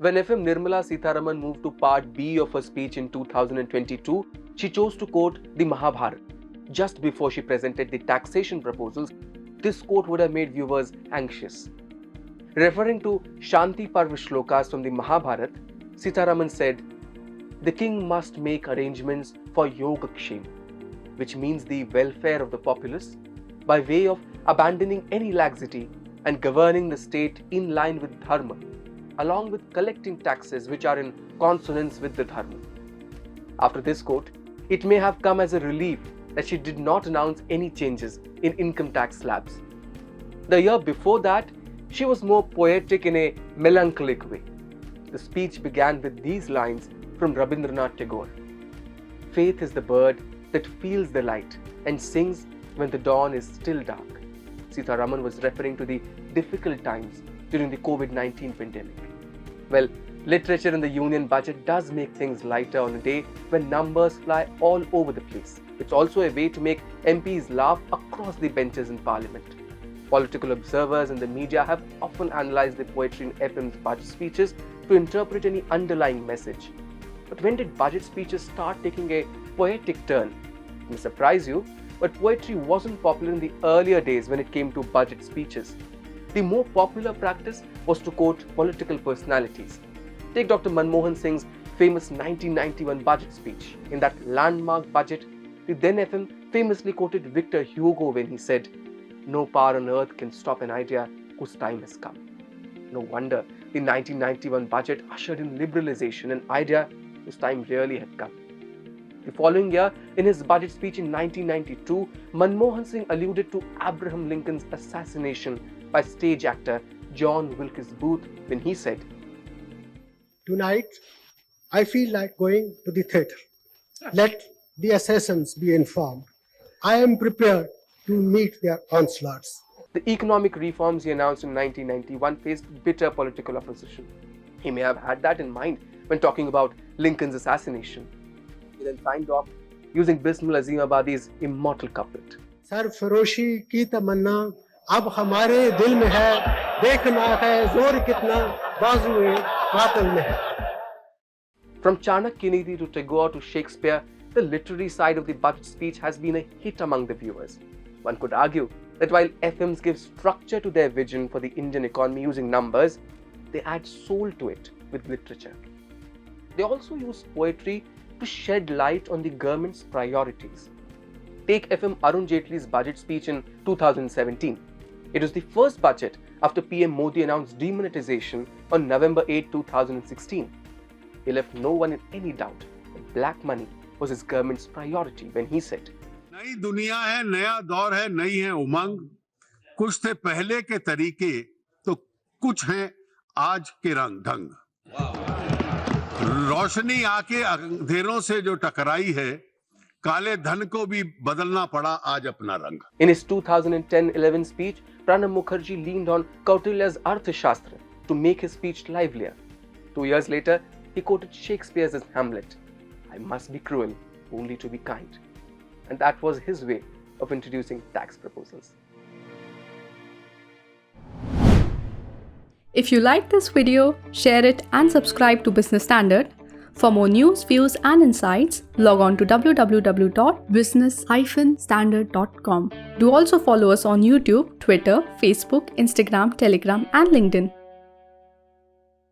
When FM Nirmala Sitharaman moved to part B of her speech in 2022, she chose to quote the Mahabharata. Just before she presented the taxation proposals, this quote would have made viewers anxious. Referring to Shanti Parva shlokas from the Mahabharata, Sitharaman said, "The king must make arrangements for Yogakshema, which means the welfare of the populace, by way of abandoning any laxity and governing the state in line with Dharma, along with collecting taxes which are in consonance with the Dharma." After this quote, it may have come as a relief that she did not announce any changes in income tax slabs. The year before that, she was more poetic in a melancholic way. The speech began with these lines from Rabindranath Tagore: "Faith is the bird that feels the light and sings when the dawn is still dark." Sitharaman was referring to the difficult times during the COVID-19 pandemic. Well, literature in the union budget does make things lighter on a day when numbers fly all over the place. It's also a way to make MPs laugh across the benches in Parliament. Political observers and the media have often analysed the poetry in FM's budget speeches to interpret any underlying message. But when did budget speeches start taking a poetic turn? It may surprise you, but poetry wasn't popular in the earlier days when it came to budget speeches. The more popular practice was to quote political personalities. Take Dr. Manmohan Singh's famous 1991 budget speech. In that landmark budget, the then FM famously quoted Victor Hugo when he said, "No power on earth can stop an idea whose time has come." No wonder the 1991 budget ushered in liberalization, an idea whose time really had come. The following year, in his budget speech in 1992, Manmohan Singh alluded to Abraham Lincoln's assassination by stage actor John Wilkes Booth when he said, "Tonight, I feel like going to the theatre. Let the assassins be informed. I am prepared to meet their onslaughts." The economic reforms he announced in 1991 faced bitter political opposition. He may have had that in mind when talking about Lincoln's assassination. He then signed off using Bismil Azim Abadi's immortal couplet. "सरफरोशी की तमन्ना अब हमारे दिल में है, देखना है जोर कितना बाजुए कातिल में है." From Chanakya to Tagore to Shakespeare, the literary side of the budget speech has been a hit among the viewers. One could argue that while FMs give structure to their vision for the Indian economy using numbers, they add soul to it with literature. They also use poetry to shed light on the government's priorities. Take FM Arun Jaitley's budget speech in 2017. It was the first budget after PM Modi announced demonetization on November 8, 2016. He left no one in any doubt that black money was his government's priority when he said, "नई दुनिया है, नया दौर है, नई है उमंग, कुछ थे पहले के तरीके तो कुछ हैं आज के रंग ढंग। रोशनी आके अंधेरों से जो टकराई है, काले धन को भी बदलना पड़ा आज अपना रंग." In his 2010-11 speech, Pranab Mukherjee leaned on Kautilya's Arthashastra to make his speech livelier. 2 years later, he quoted Shakespeare's Hamlet, "I must be cruel only to be kind." And that was his way of introducing tax proposals. If you like this video, share it and subscribe to Business Standard. For more news, views and insights, log on to www.business-standard.com. Do also follow us on YouTube, Twitter, Facebook, Instagram, Telegram and LinkedIn.